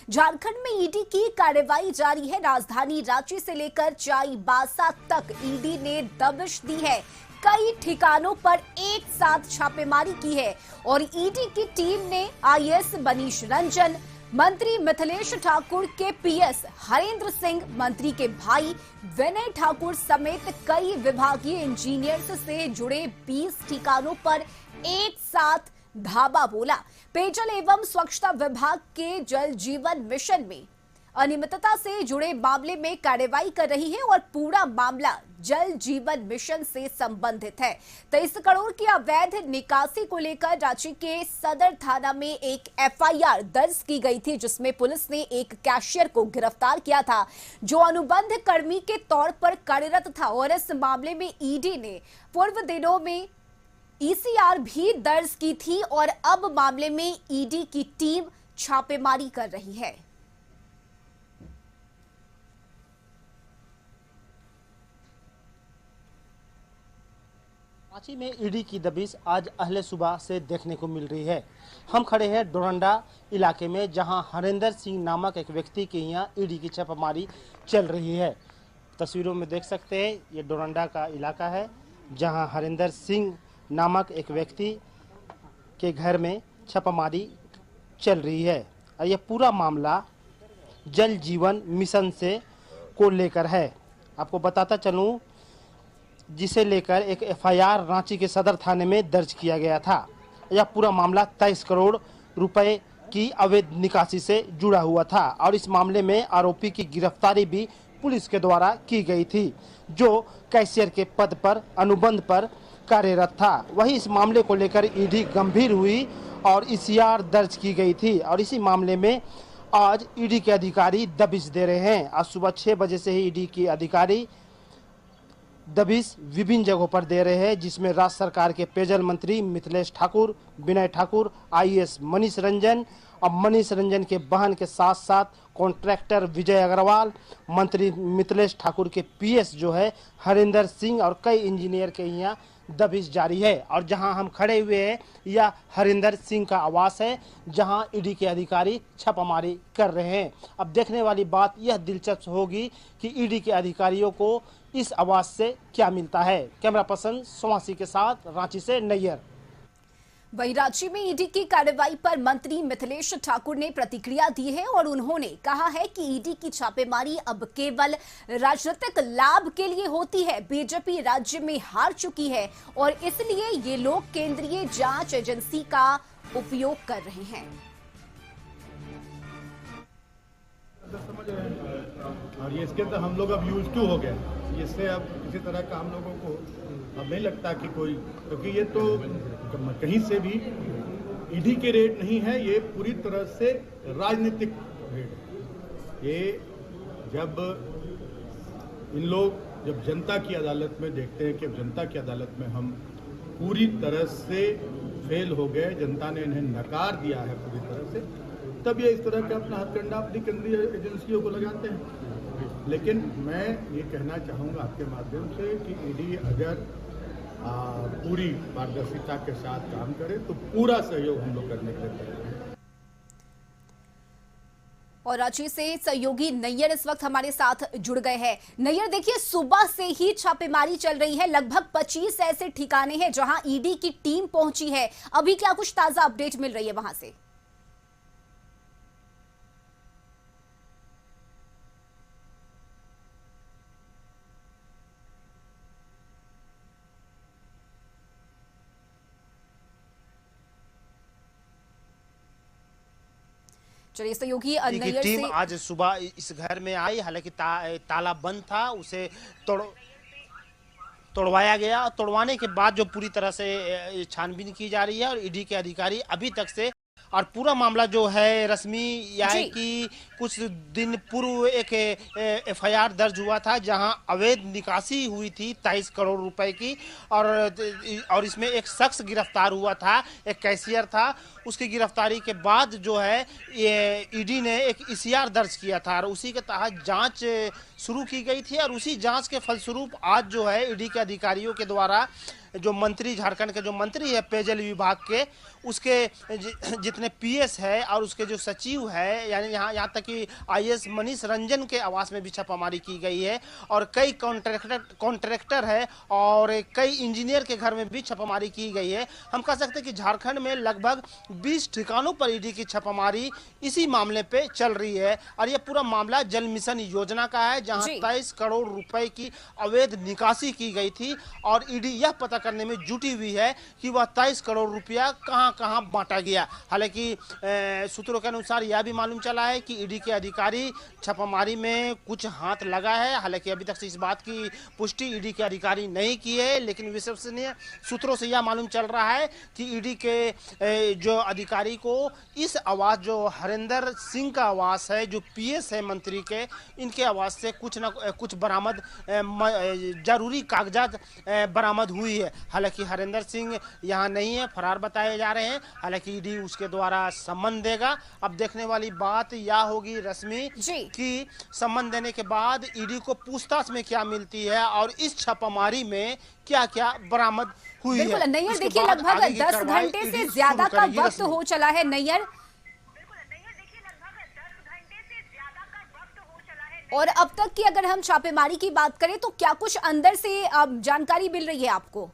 झारखंड में ईडी की कार्रवाई जारी है। राजधानी रांची से लेकर चाईबासा तक ईडी ने दबिश दी है। कई ठिकानों पर एक साथ छापेमारी की है और ईडी की टीम ने आईएएस मनीष रंजन, मंत्री मिथिलेश ठाकुर के पीएस हरेंद्र सिंह, मंत्री के भाई विनय ठाकुर समेत कई विभागीय इंजीनियर्स से जुड़े 20 ठिकानों पर एक साथ धावा बोला। पेयजल एवं स्वच्छता विभाग के जल जीवन मिशन में अनियमितता से जुड़े मामले में कार्रवाई कर रही है और पूरा मामला जल जीवन मिशन से संबंधित है। 23 करोड़ की अवैध निकासी को लेकर रांची के सदर थाना में एक एफआईआर दर्ज की गई थी, जिसमें पुलिस ने एक कैशियर को गिरफ्तार किया था जो अनुबंध कर्मी के तौर पर कार्यरत था। और इस मामले में ईडी ने पूर्व दिनों में ईसीआर भी दर्ज की थी और अब मामले में ईडी की टीम छापेमारी कर रही है। रांची में ईडी की दबिश आज अहले सुबह से देखने को मिल रही है। हम खड़े हैं डोरंडा इलाके में, जहां हरेंद्र सिंह नामक एक व्यक्ति के यहाँ ईडी की छापेमारी चल रही है। तस्वीरों में देख सकते हैं, ये डोरंडा का इलाका है जहां हरेंद्र सिंह नामक एक व्यक्ति के घर में छापेमारी चल रही है। और यह पूरा मामला जल जीवन मिशन से को लेकर है। आपको बताता चलूं, जिसे लेकर एक एफआईआर रांची के सदर थाने में दर्ज किया गया था। यह पूरा मामला 23 करोड़ रुपए की अवैध निकासी से जुड़ा हुआ था और इस मामले में आरोपी की गिरफ्तारी भी पुलिस के द्वारा की गई थी, जो कैशियर के पद पर अनुबंध पर कार्यरत था। वही इस मामले को लेकर ईडी गंभीर हुई और ईसीआर दर्ज की गई थी और इसी मामले में आज ईडी के अधिकारी दबिश दे रहे हैं। आज सुबह 6 बजे से ही ईडी के अधिकारी दबिश विभिन्न जगहों पर दे रहे हैं, जिसमें राज्य सरकार के पेयजल मंत्री मिथिलेश ठाकुर, विनय ठाकुर, आईएएस मनीष रंजन और मनीष रंजन के बहन के साथ साथ कॉन्ट्रैक्टर विजय अग्रवाल, मंत्री मिथिलेश ठाकुर के पीएस जो है हरेंद्र सिंह और कई इंजीनियर के यहाँ दबिश जारी है। और जहां हम खड़े हुए हैं, यह हरेंद्र सिंह का आवास है जहां ईडी के अधिकारी छापामारी कर रहे हैं। अब देखने वाली बात यह दिलचस्प होगी कि ईडी के अधिकारियों को इस आवास से क्या मिलता है। कैमरा पर्सन सोमासी के साथ रांची से नैयर। वहीं रांची में ईडी की कार्रवाई पर मंत्री मिथिलेश ठाकुर ने प्रतिक्रिया दी है और उन्होंने कहा है कि ईडी की छापेमारी अब केवल राजनीतिक लाभ के लिए होती है। बीजेपी राज्य में हार चुकी है और इसलिए ये लोग केंद्रीय जांच एजेंसी का उपयोग कर रहे हैं। समझ रहे हैं और ये इसके अंदर हम लोग अब यूज टू हो गए। इससे अब किसी तरह का हम लोगों को अब नहीं लगता कि कोई, क्योंकि ये तो कहीं से भी ईडी के रेट नहीं है, ये पूरी तरह से राजनीतिक रेट है। ये जब इन लोग जब जनता की अदालत में देखते हैं कि अब जनता की अदालत में हम पूरी तरह से फेल हो गए, जनता ने इन्हें नकार दिया है पूरी तरह से, तब ये इस तरह का अपना हथकंडा अपनी केंद्रीय एजेंसियों को लगाते हैं। लेकिन मैं ये कहना चाहूँगा आपके माध्यम से कि ईडी अगर पूरी पारदर्शिता के साथ काम करे तो पूरा सहयोग हम लोग करने के लिए तैयार हैं। और रांची से सहयोगी नैयर इस वक्त हमारे साथ जुड़ गए हैं। नैयर, देखिए सुबह से ही छापेमारी चल रही है। लगभग 25 ऐसे ठिकाने हैं जहां ईडी की टीम पहुंची है। अभी क्या कुछ ताजा अपडेट मिल रही है वहां से? चलिए सहयोगी नैयर टीम से आज सुबह इस घर में आई। हालांकि ताला बंद था, उसे तोड़वाया गया। तोड़वाने के बाद जो पूरी तरह से छानबीन की जा रही है और ईडी के अधिकारी अभी तक से, और पूरा मामला जो है रस्मी यह है कि कुछ दिन पूर्व एक एफआईआर दर्ज हुआ था जहां अवैध निकासी हुई थी 23 करोड़ रुपए की और इसमें एक शख्स गिरफ्तार हुआ था, एक कैशियर था। उसकी गिरफ्तारी के बाद जो है ये ईडी ने एक ईसीआर दर्ज किया था और उसी के तहत जांच शुरू की गई थी और उसी जांच के फलस्वरूप आज जो है ईडी के अधिकारियों के द्वारा जो मंत्री झारखंड के जो मंत्री है पेयजल विभाग के, उसके जितने पीएस है और उसके जो सचिव है, यानी यहाँ तक कि आईएएस मनीष रंजन के आवास में भी छापामारी की गई है और कई कॉन्ट्रैक्टर है और कई इंजीनियर के घर में भी छापामारी की गई है। हम कह सकते हैं कि झारखंड में लगभग 20 ठिकानों पर ईडी की छापामारी इसी मामले पे चल रही है और यह पूरा मामला जल मिशन योजना का है, जहां 23 करोड़ रुपए की अवैध निकासी की गई थी और ईडी यह पता करने में जुटी हुई है कि वह 23 करोड़ रुपया कहां बांटा गया। हालांकि सूत्रों के अनुसार यह भी मालूम चला है कि ईडी के अधिकारी छापामारी में कुछ हाथ लगा है। हालांकि अभी तक से इस बात की पुष्टि ईडी के अधिकारी नहीं की है, लेकिन विश्वसनीय सूत्रों से यह मालूम चल रहा है कि ईडी के जो अधिकारी को इस आवास, जो हरेंद्र सिंह का आवास है, जो पीएस है मंत्री के, इनके आवास से कुछ न कुछ बरामद जरूरी कागजात बरामद हुई है। हालांकि हरेंद्र सिंह यहाँ नहीं है, फरार बताए जा रहे हैं। हालांकि ईडी उसके द्वारा सम्मन देगा। अब देखने वाली बात यह होगी रश्मि कि सम्मन देने के बाद ईडी को पूछताछ में क्या मिलती है और इस छापामारी में क्या क्या बरामद हुई है। नैयर, देखिए लगभग 10 घंटे से ज्यादा का वक्त हो चला है नैयर, और अब तक की अगर हम छापेमारी की बात करें तो क्या कुछ अंदर से जानकारी मिल रही है आपको?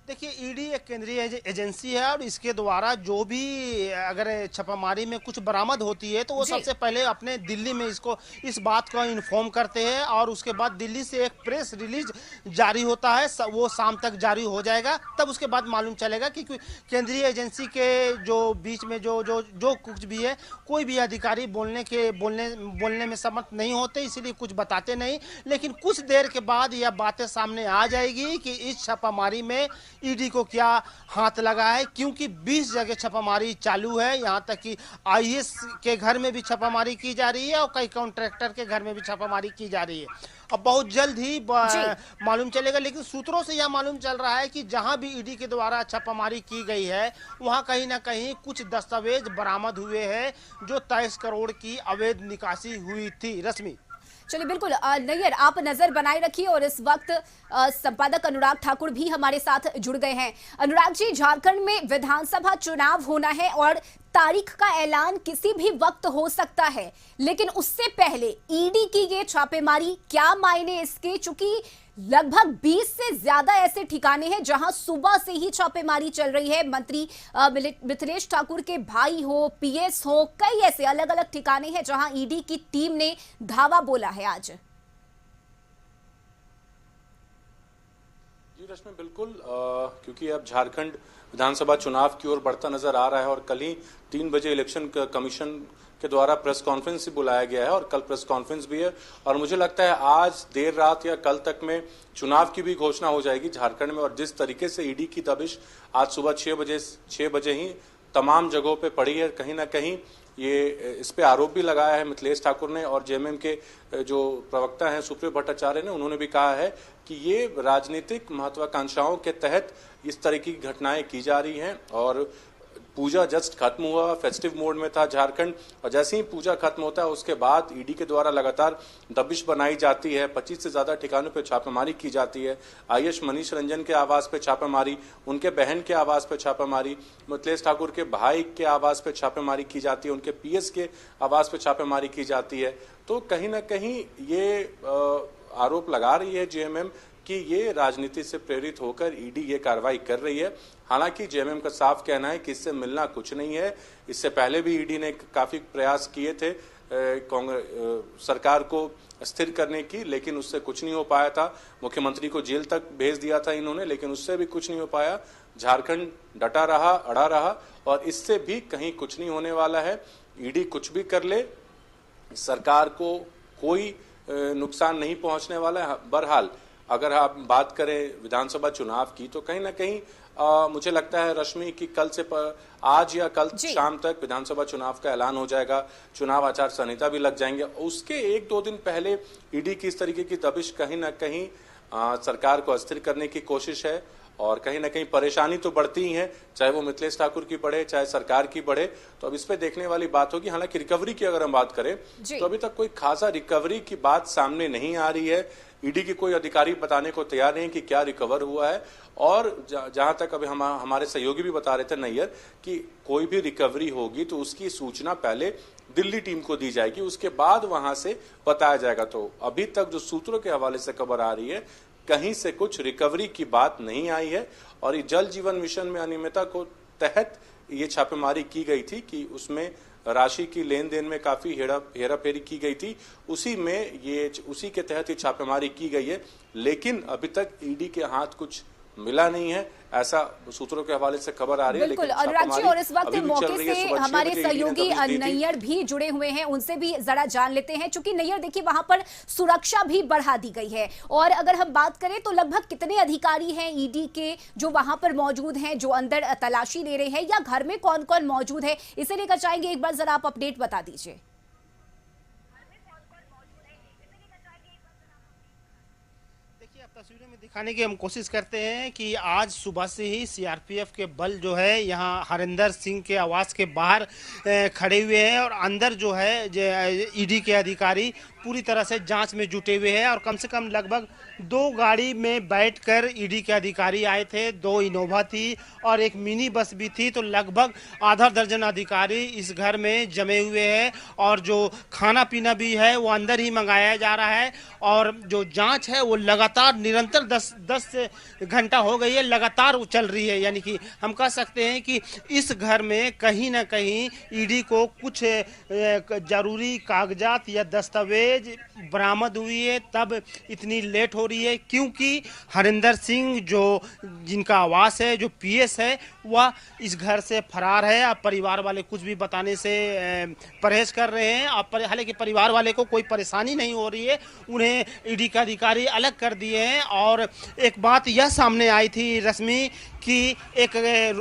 देखिए, ईडी एक केंद्रीय एजेंसी है और इसके द्वारा जो भी अगर छापामारी में कुछ बरामद होती है तो वो सबसे पहले अपने दिल्ली में इस बात को इन्फॉर्म करते हैं और उसके बाद दिल्ली से एक प्रेस रिलीज जारी होता है, वो शाम तक जारी हो जाएगा। तब उसके बाद मालूम चलेगा कि केंद्रीय एजेंसी के जो बीच में जो कुछ भी है, कोई भी अधिकारी बोलने में समर्थ नहीं होते, इसीलिए कुछ बताते नहीं। लेकिन कुछ देर के बाद यह बातें सामने आ जाएगी कि इस छापामारी में ईडी को क्या हाथ लगा है, क्योंकि 20 जगह छापामारी चालू है। यहां तक कि आईएएस के घर में भी छापामारी की जा रही है और कई कॉन्ट्रैक्टर के घर में भी छापामारी की जा रही है। अब बहुत जल्द ही मालूम चलेगा, लेकिन सूत्रों से यह मालूम चल रहा है कि जहां भी ईडी के द्वारा छापामारी की गई है वहां कहीं ना कहीं कुछ दस्तावेज बरामद हुए हैं जो 23 करोड़ की अवैध निकासी हुई थी। रश्मि, चलिए बिल्कुल नैयर, आप नजर बनाए रखिए और इस वक्त संपादक अनुराग ठाकुर भी हमारे साथ जुड़ गए हैं। अनुराग जी, झारखंड में विधानसभा चुनाव होना है और तारीख का ऐलान किसी भी वक्त हो सकता है, लेकिन उससे पहले ईडी की ये छापेमारी क्या मायने इसके, चूंकि लगभग 20 से ज्यादा ऐसे ठिकाने हैं जहां सुबह से ही छापेमारी चल रही है। मंत्री मिथिलेश ठाकुर के भाई हो, पीएस हो, कई ऐसे अलग अलग ठिकाने हैं जहां ईडी की टीम ने धावा बोला है आज। जी रश्मि, बिल्कुल, क्योंकि अब झारखंड विधानसभा चुनाव की ओर बढ़ता नजर आ रहा है और कल ही 3 बजे इलेक्शन कमीशन के द्वारा प्रेस कॉन्फ्रेंस भी बुलाया गया है और कल प्रेस कॉन्फ्रेंस भी है और मुझे लगता है आज देर रात या कल तक में चुनाव की भी घोषणा हो जाएगी झारखंड में। और जिस तरीके से ईडी की दबिश आज सुबह 6 बजे ही तमाम जगहों पे पड़ी है, कहीं ना कहीं ये इस पे आरोप भी लगाया है मिथिलेश ठाकुर ने और जेएमएम के जो प्रवक्ता हैं सुप्रियो भट्टाचार्य ने, उन्होंने भी कहा है कि ये राजनीतिक महत्वाकांक्षाओं के तहत इस तरह की घटनाएं की जा रही हैं। और पूजा जस्ट खत्म हुआ, फेस्टिव मोड में था झारखंड, और जैसे ही पूजा खत्म होता है उसके बाद ईडी के द्वारा लगातार दबिश बनाई जाती है। 25 से ज्यादा ठिकानों पे छापेमारी की जाती है। आईएएस मनीष रंजन के आवास पे छापेमारी, उनके बहन के आवास पे छापेमारी, मिथिलेश ठाकुर के भाई के आवास पे छापेमारी की जाती है, उनके पीएस के आवास पे छापेमारी की जाती है। तो कहीं ना कहीं ये आरोप लगा रही है जेएमएम कि ये राजनीति से प्रेरित होकर ईडी ये कार्रवाई कर रही है। हालांकि जेएमएम का साफ कहना है कि इससे मिलना कुछ नहीं है। इससे पहले भी ईडी ने काफी प्रयास किए थे कांग्रेस सरकार को स्थिर करने की, लेकिन उससे कुछ नहीं हो पाया था। मुख्यमंत्री को जेल तक भेज दिया था इन्होंने, लेकिन उससे भी कुछ नहीं हो पाया। झारखंड डटा रहा, अड़ा रहा और इससे भी कहीं कुछ नहीं होने वाला है। ईडी कुछ भी कर ले, सरकार को कोई नुकसान नहीं पहुंचने वाला है। बहरहाल अगर आप बात करें विधानसभा चुनाव की तो कहीं ना कहीं मुझे लगता है रश्मि कि कल से आज या कल शाम तक विधानसभा चुनाव का ऐलान हो जाएगा। चुनाव आचार संहिता भी लग जाएंगे। उसके 1-2 दिन पहले ईडी की इस तरीके की दबिश कहीं ना कहीं सरकार को अस्थिर करने की कोशिश है और कहीं ना कहीं परेशानी तो बढ़ती ही है, चाहे वो मिथिलेश ठाकुर की बढ़े चाहे सरकार की बढ़े। तो अब इस पे देखने वाली बात होगी। हालांकि रिकवरी की अगर हम बात करें तो अभी तक कोई खासा रिकवरी की बात सामने नहीं आ रही है। ईडी के कोई अधिकारी बताने को तैयार नहीं कि क्या रिकवर हुआ है। और जहां तक अभी हमारे सहयोगी भी बता रहे थे नैयर कि कोई भी रिकवरी होगी तो उसकी सूचना पहले दिल्ली टीम को दी जाएगी, उसके बाद वहां से बताया जाएगा। तो अभी तक जो सूत्रों के हवाले से खबर आ रही है कहीं से कुछ रिकवरी की बात नहीं आई है। और ये जल जीवन मिशन में अनियमितता को तहत ये छापेमारी की गई थी कि उसमें राशि की लेन देन में काफी हेराफेरी की गई थी, उसी के तहत ये छापेमारी की गई है। लेकिन अभी तक ईडी के हाथ कुछ मिला नहीं है, ऐसा सूत्रों के हवाले से खबर आ रही है। बिल्कुल अनुराग जी, और इस वक्त मौके से हमारे सहयोगी नैयर भी जुड़े हुए हैं, उनसे भी जरा जान लेते हैं। चूंकि नैयर देखिए वहां पर सुरक्षा भी बढ़ा दी गई है, और अगर हम बात करें तो लगभग कितने अधिकारी हैं ईडी के जो वहां पर मौजूद हैं, जो अंदर तलाशी ले रहे हैं, या घर में कौन कौन मौजूद है, इसे लेकर चाहेंगे एक बार जरा आप अपडेट बता दीजिए। तस्वीरों में दिखाने की हम कोशिश करते हैं कि आज सुबह से ही सीआरपीएफ के बल जो है यहाँ हरिंदर सिंह के आवास के बाहर खड़े हुए हैं, और अंदर जो है ईडी के अधिकारी पूरी तरह से जांच में जुटे हुए हैं। और कम से कम लगभग 2 गाड़ी में बैठकर ईडी के अधिकारी आए थे, 2 इनोवा थी और एक मिनी बस भी थी। तो लगभग आधा दर्जन अधिकारी इस घर में जमे हुए हैं, और जो खाना पीना भी है वो अंदर ही मंगाया जा रहा है। और जो जांच है वो लगातार निरंतर 10 घंटा हो गई है, लगातार चल रही है। यानी कि हम कह सकते हैं कि इस घर में कहीं ना कहीं ईडी को कुछ जरूरी कागजात या दस्तावेज बरामद हुई है, तब इतनी लेट हो रही है। क्योंकि हरिंदर सिंह जो जिनका आवास है, जो पीएस है, वह इस घर से फरार है। अब परिवार वाले कुछ भी बताने से परहेज कर रहे हैं। अब हालांकि परिवार वाले को कोई परेशानी नहीं हो रही है, उन्हें ईडी का अधिकारी अलग कर दिए हैं। और एक बात यह सामने आई थी रश्मि कि एक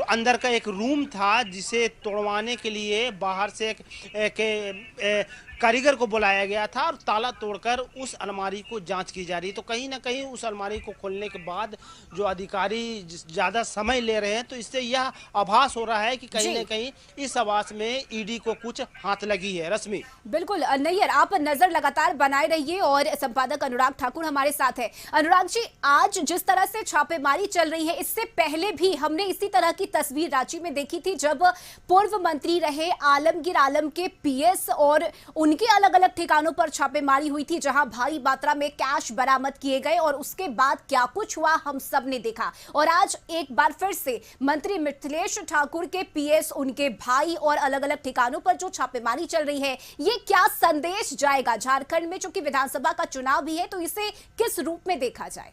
अंदर का एक रूम था जिसे तोड़वाने के लिए बाहर से एक कारीगर को बुलाया गया था, और ताला तोड़कर उस अलमारी को जांच की जा रही है। तो कहीं ना कहीं उस अलमारी को खोलने के बाद जो अधिकारी ज़्यादा समय ले रहे हैं, तो इससे यह आभास हो रहा है कि कहीं ना कहीं इस आवास में ईडी को कुछ हाथ लगी है। रश्मि बिल्कुल नैयर, आप नजर लगातार बनाए रहिए, और संपादक अनुराग ठाकुर हमारे साथ है। अनुराग जी, आज जिस तरह से छापेमारी चल रही है, इससे पहले भी हमने इसी तरह की तस्वीर रांची में देखी थी, जब पूर्व मंत्री रहे आलमगीर आलम के पीएस और उनके अलग अलग ठिकानों पर छापेमारी हुई थी, जहां भारी मात्रा में कैश बरामद किए गए, और उसके बाद क्या कुछ हुआ हम सब ने देखा। और आज एक बार फिर से मंत्री मिथिलेश ठाकुर के पीएस, उनके भाई और अलग अलग ठिकानों पर जो छापेमारी चल रही है, ये क्या संदेश जाएगा झारखंड में? चूंकि विधानसभा का चुनाव भी है, तो इसे किस रूप में देखा जाए?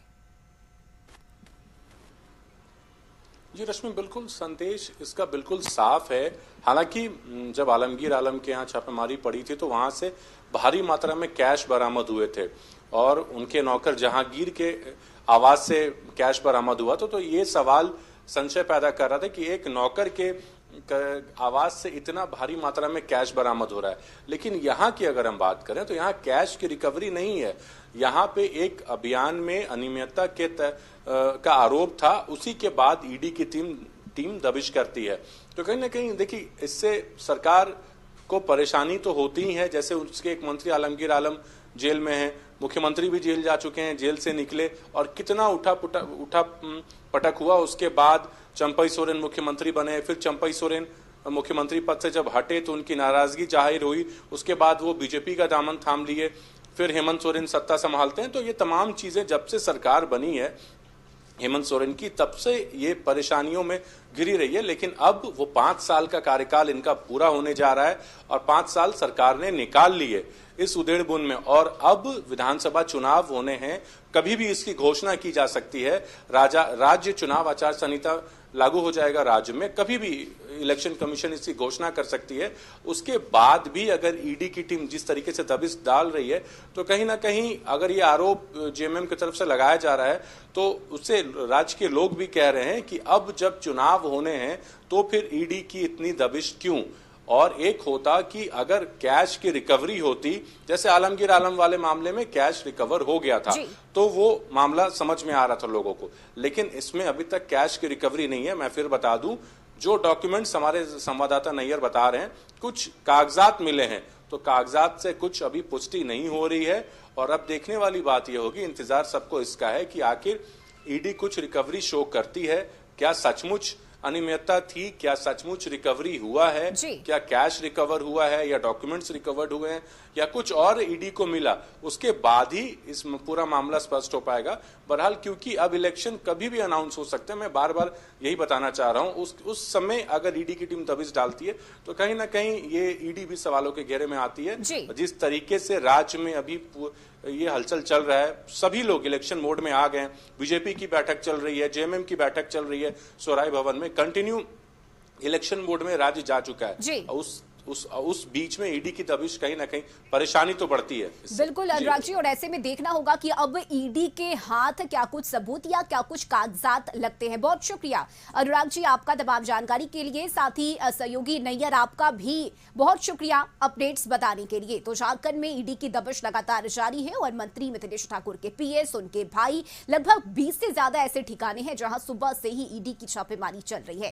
जी रश्मि, बिल्कुल संदेश इसका बिल्कुल साफ है। हालांकि जब आलमगीर आलम के यहाँ छापेमारी पड़ी थी तो वहां से भारी मात्रा में कैश बरामद हुए थे, और उनके नौकर जहांगीर के आवाज से कैश बरामद हुआ तो ये सवाल संशय पैदा कर रहा था कि एक नौकर के आवाज से इतना भारी मात्रा में कैश बरामद हो रहा है। लेकिन यहाँ की अगर हम बात करें तो यहाँ कैश की रिकवरी नहीं है, यहाँ पे एक अभियान में अनियमितता का आरोप था, उसी के बाद ईडी की टीम दबिश करती है। तो कहीं ना कहीं देखिए, इससे सरकार को परेशानी तो होती ही है। जैसे उसके एक मंत्री आलमगीर आलम जेल में है, मुख्यमंत्री भी जेल जा चुके हैं, जेल से निकले और कितना उठा पटक हुआ। उसके बाद चंपई सोरेन मुख्यमंत्री बने, फिर चंपई सोरेन मुख्यमंत्री पद से जब हटे तो उनकी नाराजगी जाहिर हुई, उसके बाद वो बीजेपी का दामन थाम लिए, फिर हेमंत सोरेन सत्ता संभालते हैं। तो ये तमाम चीजें जब से सरकार बनी है हेमंत सोरेन की, तब से ये परेशानियों में घिरी रही है। लेकिन अब वो 5 साल का कार्यकाल इनका पूरा होने जा रहा है, और 5 साल सरकार ने निकाल लिए इस उधेड़ बुन में, और अब विधानसभा चुनाव होने हैं, कभी भी इसकी घोषणा की जा सकती है। राज्य चुनाव आचार संहिता लागू हो जाएगा राज्य में, कभी भी इलेक्शन कमीशन इसकी घोषणा कर सकती है। उसके बाद भी अगर ईडी की टीम जिस तरीके से दबिश डाल रही है, तो कहीं ना कहीं अगर ये आरोप जेएमएम की तरफ से लगाया जा रहा है, तो उससे राज्य के लोग भी कह रहे हैं कि अब जब चुनाव होने हैं तो फिर ईडी की इतनी दबिश क्यों। और एक होता कि अगर कैश की रिकवरी होती, जैसे आलमगीर आलम वाले मामले में कैश रिकवर हो गया था, तो वो मामला समझ में आ रहा था लोगों को। लेकिन इसमें अभी तक कैश की रिकवरी नहीं है। मैं फिर बता दूं, जो डॉक्यूमेंट्स हमारे संवाददाता नैयर बता रहे हैं, कुछ कागजात मिले हैं, तो कागजात से कुछ अभी पुष्टि नहीं हो रही है। और अब देखने वाली बात यह होगी, इंतजार सबको इसका है कि आखिर ईडी कुछ रिकवरी शो करती है, क्या सचमुच अनियमितता थी, क्या सचमुच रिकवरी हुआ है, क्या कैश रिकवर हुआ है या डॉक्यूमेंट्स रिकवर्ड हुए हैं या कुछ और ईडी को मिला, उसके बाद ही इस पूरा मामला स्पष्ट हो पाएगा। बहरहाल क्योंकि अब इलेक्शन कभी भी अनाउंस हो सकते हैं, मैं बार बार यही बताना चाह रहा हूं, उस समय अगर ईडी की टीम दबिश डालती है तो कहीं ना कहीं ये ईडी भी सवालों के घेरे में आती है। जिस तरीके से राज्य में अभी ये हलचल चल रहा है, सभी लोग इलेक्शन मोड में आ गए। बीजेपी की बैठक चल रही है, जेएमएम की बैठक चल रही है सोराय भवन में, कंटिन्यू इलेक्शन मोड में राज्य जा चुका है। उस बीच में ईडी की दबिश कहीं ना कहीं परेशानी तो बढ़ती है। बिल्कुल अनुराग जी, और ऐसे में देखना होगा कि अब ईडी के हाथ क्या कुछ सबूत या क्या कुछ कागजात लगते हैं। बहुत शुक्रिया अनुराग जी आपका तमाम जानकारी के लिए, साथ ही सहयोगी नैयर आपका भी बहुत शुक्रिया अपडेट्स बताने के लिए। तो झारखंड में ईडी की दबिश लगातार जारी है और मंत्री मिथिलेश ठाकुर के पीएस, उनके भाई, लगभग 20 से ज्यादा ऐसे ठिकाने हैं जहां सुबह से ही ईडी की छापेमारी चल रही है।